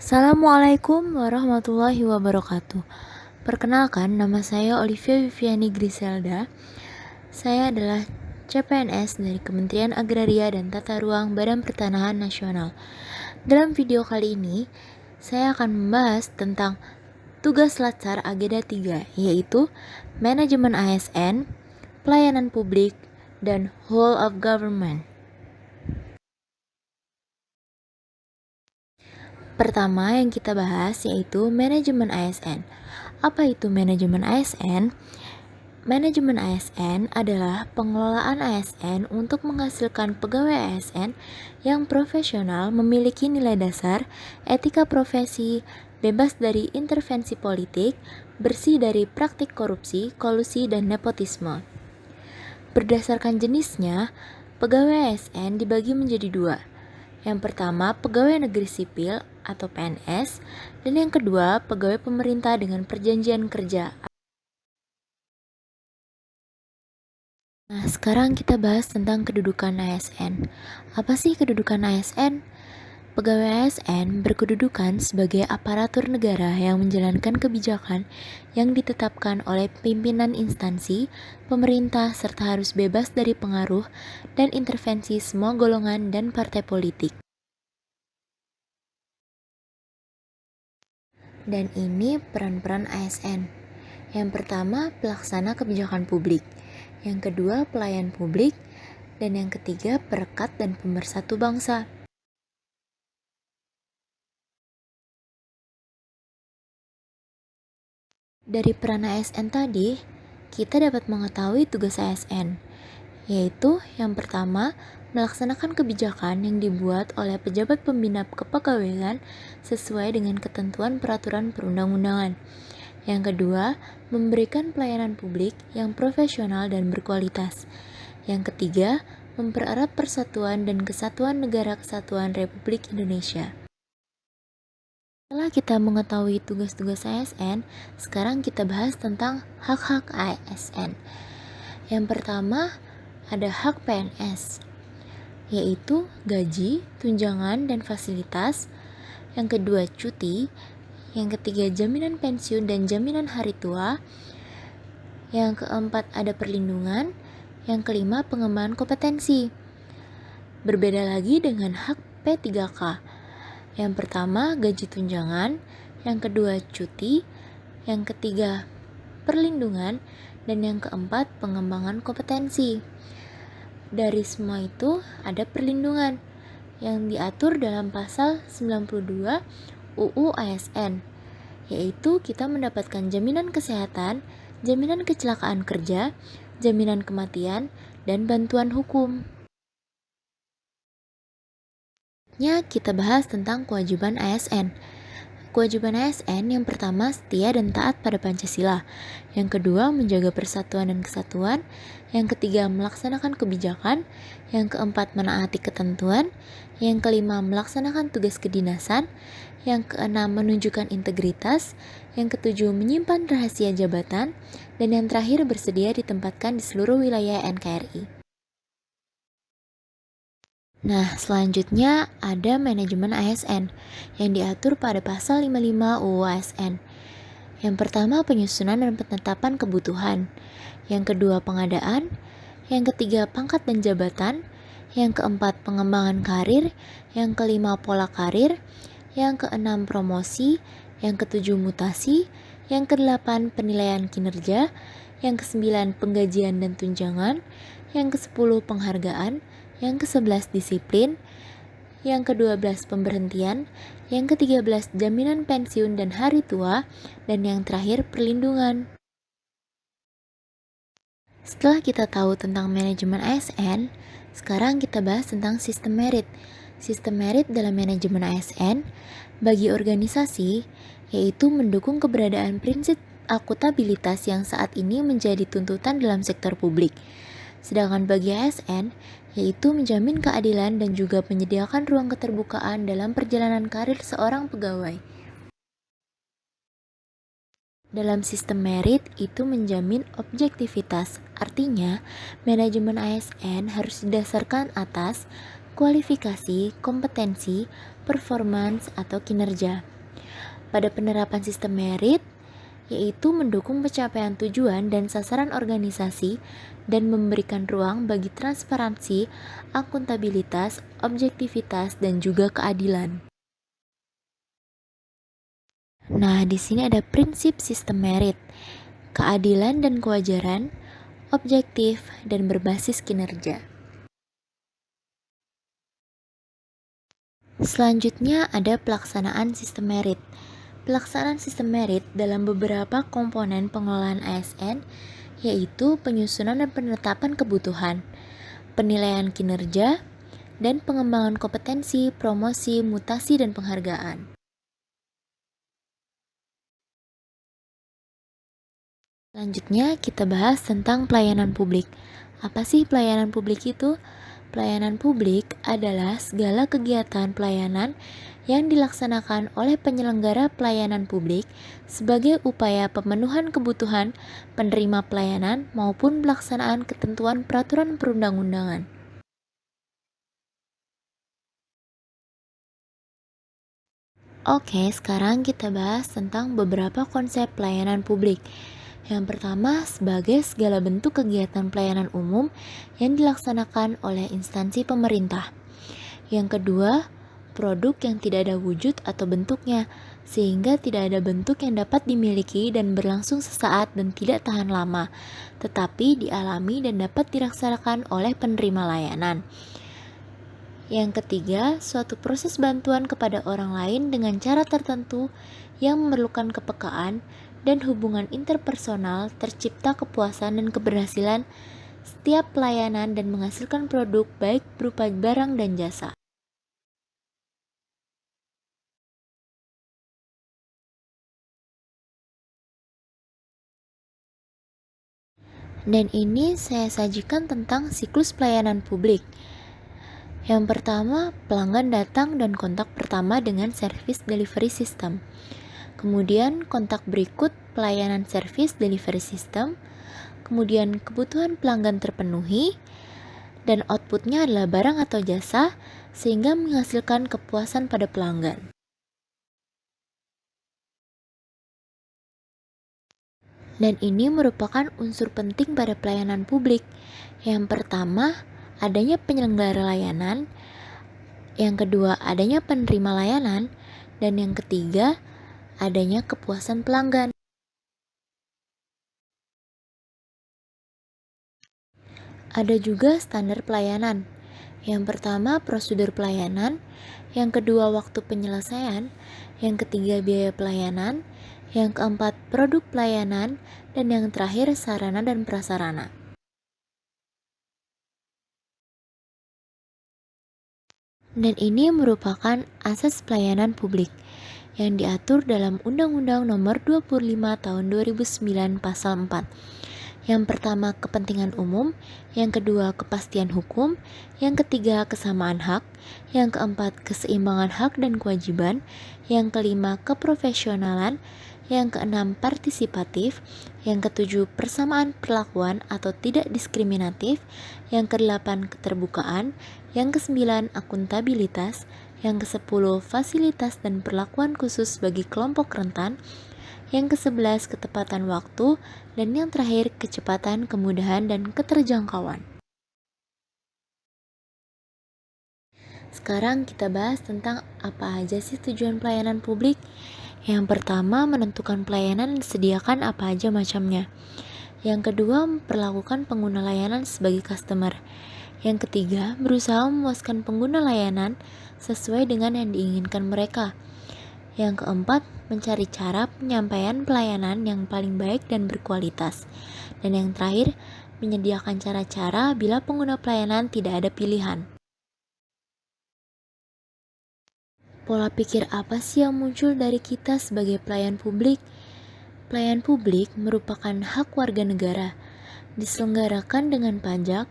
Assalamualaikum warahmatullahi wabarakatuh. Perkenalkan, nama saya Olivia Viviani Griselda. Saya adalah CPNS dari Kementerian Agraria dan Tata Ruang Badan Pertanahan Nasional. Dalam video kali ini, saya akan membahas tentang tugas Latsar Agenda 3, yaitu Manajemen ASN, Pelayanan Publik, dan Whole of Government. Pertama yang kita bahas yaitu manajemen ASN. Apa itu manajemen ASN? Manajemen ASN adalah pengelolaan ASN untuk menghasilkan pegawai ASN yang profesional, memiliki nilai dasar, etika profesi, bebas dari intervensi politik, bersih dari praktik korupsi, kolusi, dan nepotisme. Berdasarkan jenisnya, pegawai ASN dibagi menjadi dua. Yang pertama, pegawai negeri sipil atau PNS, dan yang kedua, pegawai pemerintah dengan perjanjian kerja. Nah, sekarang kita bahas tentang kedudukan ASN. Apa sih kedudukan ASN? Pegawai ASN berkedudukan sebagai aparatur negara yang menjalankan kebijakan yang ditetapkan oleh pimpinan instansi, pemerintah, serta harus bebas dari pengaruh dan intervensi semua golongan dan partai politik. Dan ini peran-peran ASN. Yang pertama, pelaksana kebijakan publik. Yang kedua, pelayan publik. Dan yang ketiga, perekat dan pemersatu bangsa. Dari peran ASN tadi, kita dapat mengetahui tugas ASN, yaitu yang pertama, melaksanakan kebijakan yang dibuat oleh pejabat pembina kepegawaian sesuai dengan ketentuan peraturan perundang-undangan. Yang kedua, memberikan pelayanan publik yang profesional dan berkualitas. Yang ketiga, mempererat persatuan dan kesatuan Negara Kesatuan Republik Indonesia. Setelah kita mengetahui tugas-tugas ASN, sekarang kita bahas tentang hak-hak ASN. Yang pertama, ada hak PNS, yaitu gaji, tunjangan, dan fasilitas. Yang kedua, cuti. Yang ketiga, jaminan pensiun dan jaminan hari tua. Yang keempat, ada perlindungan. Yang kelima, pengembangan kompetensi. Berbeda lagi dengan hak P3K. Yang pertama, gaji tunjangan. Yang kedua, cuti. Yang ketiga, perlindungan. Dan yang keempat, pengembangan kompetensi. Dari semua itu, ada perlindungan yang diatur dalam pasal 92 UU ASN, yaitu kita mendapatkan jaminan kesehatan, jaminan kecelakaan kerja, jaminan kematian, dan bantuan hukum. Kita bahas tentang kewajiban ASN. Kewajiban ASN yang pertama, setia dan taat pada Pancasila. Yang kedua, menjaga persatuan dan kesatuan. Yang ketiga, melaksanakan kebijakan. Yang keempat, menaati ketentuan. Yang kelima, melaksanakan tugas kedinasan. Yang keenam, menunjukkan integritas. Yang ketujuh, menyimpan rahasia jabatan. Dan yang terakhir, bersedia ditempatkan di seluruh wilayah NKRI. Nah, selanjutnya ada manajemen ASN yang diatur pada pasal 55 UU ASN. Yang pertama, penyusunan dan penetapan kebutuhan. Yang kedua, pengadaan. Yang ketiga, pangkat dan jabatan. Yang keempat, pengembangan karir. Yang kelima, pola karir. Yang keenam, promosi. Yang ketujuh, mutasi. Yang kedelapan, penilaian kinerja. Yang kesembilan, penggajian dan tunjangan. Yang kesepuluh, penghargaan. Yang ke-11 disiplin, yang ke-12 pemberhentian, yang ke-13 jaminan pensiun dan hari tua, dan yang terakhir perlindungan. Setelah kita tahu tentang manajemen ASN, sekarang kita bahas tentang sistem merit. Sistem merit dalam manajemen ASN bagi organisasi yaitu mendukung keberadaan prinsip akuntabilitas yang saat ini menjadi tuntutan dalam sektor publik. Sedangkan bagi ASN, yaitu menjamin keadilan dan juga menyediakan ruang keterbukaan dalam perjalanan karir seorang pegawai. Dalam sistem merit itu menjamin objektivitas, artinya manajemen ASN harus didasarkan atas kualifikasi, kompetensi, performance, atau kinerja. Pada penerapan sistem merit, yaitu mendukung pencapaian tujuan dan sasaran organisasi dan memberikan ruang bagi transparansi, akuntabilitas, objektivitas, dan juga keadilan. Nah, di sini ada prinsip sistem merit, keadilan dan kewajaran, objektif, dan berbasis kinerja. Selanjutnya ada pelaksanaan sistem merit. Pelaksanaan sistem merit dalam beberapa komponen pengelolaan ASN, yaitu penyusunan dan penetapan kebutuhan, penilaian kinerja, dan pengembangan kompetensi, promosi, mutasi, dan penghargaan. Selanjutnya kita bahas tentang pelayanan publik. Apa sih pelayanan publik itu? Pelayanan publik adalah segala kegiatan pelayanan yang dilaksanakan oleh penyelenggara pelayanan publik sebagai upaya pemenuhan kebutuhan penerima pelayanan maupun pelaksanaan ketentuan peraturan perundang-undangan. Oke, sekarang kita bahas tentang beberapa konsep pelayanan publik. Yang pertama, sebagai segala bentuk kegiatan pelayanan umum yang dilaksanakan oleh instansi pemerintah. Yang kedua, produk yang tidak ada wujud atau bentuknya, sehingga tidak ada bentuk yang dapat dimiliki dan berlangsung sesaat dan tidak tahan lama, tetapi dialami dan dapat dilaksanakan oleh penerima layanan. Yang ketiga, suatu proses bantuan kepada orang lain dengan cara tertentu yang memerlukan kepekaan dan hubungan interpersonal, tercipta kepuasan dan keberhasilan setiap pelayanan dan menghasilkan produk baik berupa barang dan jasa. Dan ini saya sajikan tentang siklus pelayanan publik. Yang pertama, pelanggan datang dan kontak pertama dengan service delivery system. Kemudian kontak berikut pelayanan service delivery system. Kemudian kebutuhan pelanggan terpenuhi dan outputnya adalah barang atau jasa sehingga menghasilkan kepuasan pada pelanggan. Dan ini merupakan unsur penting pada pelayanan publik. Yang pertama, adanya penyelenggara layanan. Yang kedua, adanya penerima layanan. Dan yang ketiga, adanya kepuasan pelanggan. Ada juga standar pelayanan. Yang pertama, prosedur pelayanan. Yang kedua, waktu penyelesaian. Yang ketiga, biaya pelayanan. Yang keempat, produk pelayanan. Dan yang terakhir, sarana dan prasarana. Dan ini merupakan asas pelayanan publik yang diatur dalam Undang-Undang Nomor 25 Tahun 2009 Pasal 4. Yang pertama, kepentingan umum. Yang kedua, kepastian hukum. Yang ketiga, kesamaan hak. Yang keempat, keseimbangan hak dan kewajiban. Yang kelima, keprofesionalan. Yang keenam, partisipatif. Yang ketujuh, persamaan perlakuan atau tidak diskriminatif. Yang kedelapan, keterbukaan. Yang kesembilan, akuntabilitas. Yang kesepuluh, fasilitas dan perlakuan khusus bagi kelompok rentan. Yang ke-11, ketepatan waktu. Dan yang terakhir, kecepatan, kemudahan, dan keterjangkauan. Sekarang kita bahas tentang apa aja sih tujuan pelayanan publik. Yang pertama, menentukan pelayanan yang disediakan apa aja macamnya. Yang kedua, memperlakukan pengguna layanan sebagai customer. Yang ketiga, berusaha memuaskan pengguna layanan sesuai dengan yang diinginkan mereka. Yang keempat, mencari cara penyampaian pelayanan yang paling baik dan berkualitas. Dan yang terakhir, menyediakan cara-cara bila pengguna pelayanan tidak ada pilihan. Pola pikir apa sih yang muncul dari kita sebagai pelayan publik? Pelayan publik merupakan hak warga negara, diselenggarakan dengan pajak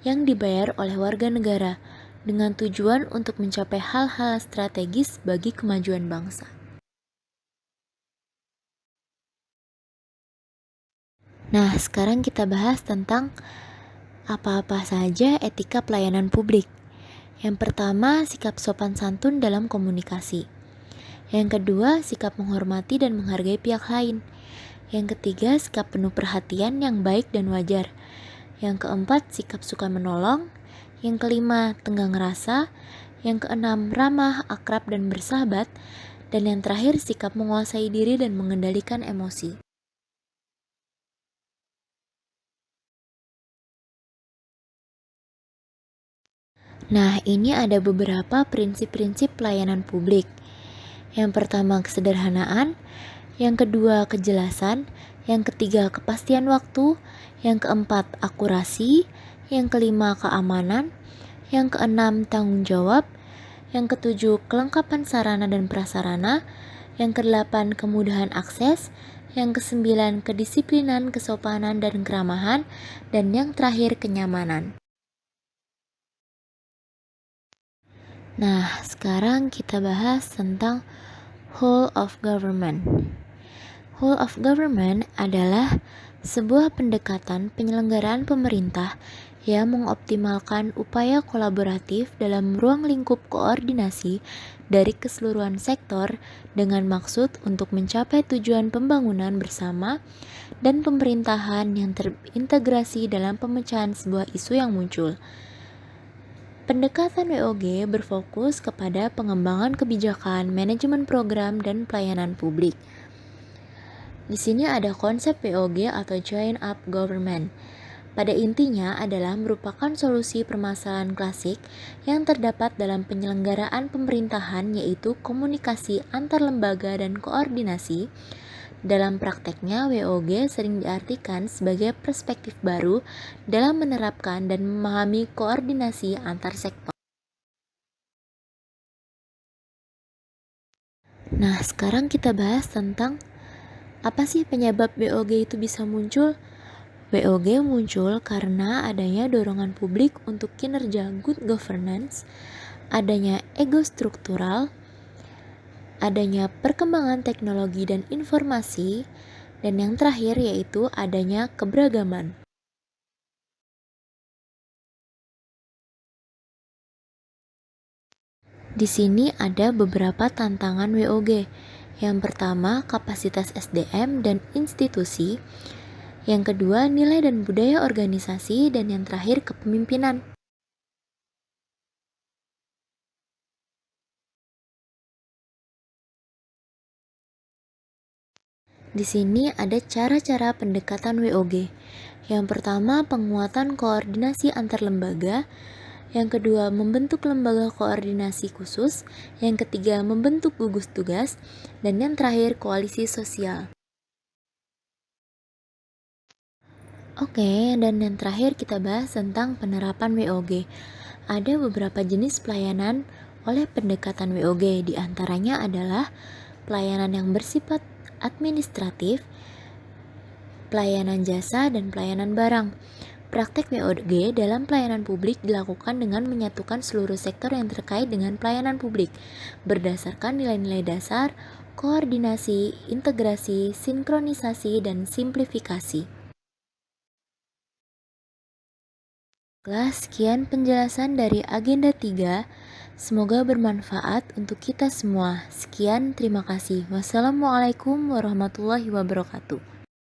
yang dibayar oleh warga negara, dengan tujuan untuk mencapai hal-hal strategis bagi kemajuan bangsa. Nah, sekarang kita bahas tentang apa-apa saja etika pelayanan publik. Yang pertama, sikap sopan santun dalam komunikasi. Yang kedua, sikap menghormati dan menghargai pihak lain. Yang ketiga, sikap penuh perhatian yang baik dan wajar. Yang keempat, sikap suka menolong. Yang kelima, tenggang rasa. Yang keenam, ramah, akrab, dan bersahabat. Dan yang terakhir, sikap menguasai diri dan mengendalikan emosi. Nah, ini ada beberapa prinsip-prinsip pelayanan publik. Yang pertama, kesederhanaan. Yang kedua, kejelasan. Yang ketiga, kepastian waktu. Yang keempat, akurasi. Yang kelima, keamanan. Yang keenam, tanggung jawab. Yang ketujuh, kelengkapan sarana dan prasarana. Yang kedelapan, kemudahan akses. Yang kesembilan, kedisiplinan, kesopanan, dan keramahan. Dan yang terakhir, kenyamanan. Nah, sekarang kita bahas tentang whole of government. Whole of government adalah sebuah pendekatan penyelenggaraan pemerintah yang mengoptimalkan upaya kolaboratif dalam ruang lingkup koordinasi dari keseluruhan sektor dengan maksud untuk mencapai tujuan pembangunan bersama dan pemerintahan yang terintegrasi dalam pemecahan sebuah isu yang muncul. Pendekatan WOG berfokus kepada pengembangan kebijakan, manajemen program, dan pelayanan publik. Di sini ada konsep WOG atau Joint Up Government. Pada intinya adalah merupakan solusi permasalahan klasik yang terdapat dalam penyelenggaraan pemerintahan, yaitu komunikasi antar lembaga dan koordinasi. Dalam prakteknya, WOG sering diartikan sebagai perspektif baru dalam menerapkan dan memahami koordinasi antar sektor. Nah, sekarang kita bahas tentang apa sih penyebab WOG itu bisa muncul? WOG muncul karena adanya dorongan publik untuk kinerja good governance, adanya ego struktural, adanya perkembangan teknologi dan informasi, dan yang terakhir yaitu adanya keberagaman. Di sini ada beberapa tantangan WOG. Yang pertama, kapasitas SDM dan institusi. Yang kedua, nilai dan budaya organisasi. Dan yang terakhir, kepemimpinan. Di sini ada cara-cara pendekatan WOG. Yang pertama, penguatan koordinasi antar lembaga. Yang kedua, membentuk lembaga koordinasi khusus. Yang ketiga, membentuk gugus tugas. Dan yang terakhir, koalisi sosial. Oke, dan yang terakhir kita bahas tentang penerapan WOG. Ada beberapa jenis pelayanan oleh pendekatan WOG, di antaranya adalah pelayanan yang bersifat administratif, pelayanan jasa, dan pelayanan barang. Praktek WOG dalam pelayanan publik dilakukan dengan menyatukan seluruh sektor yang terkait dengan pelayanan publik berdasarkan nilai-nilai dasar, koordinasi, integrasi, sinkronisasi, dan simplifikasi. Sekian penjelasan dari agenda 3. Semoga bermanfaat untuk kita semua. Sekian, terima kasih. Wassalamualaikum warahmatullahi wabarakatuh.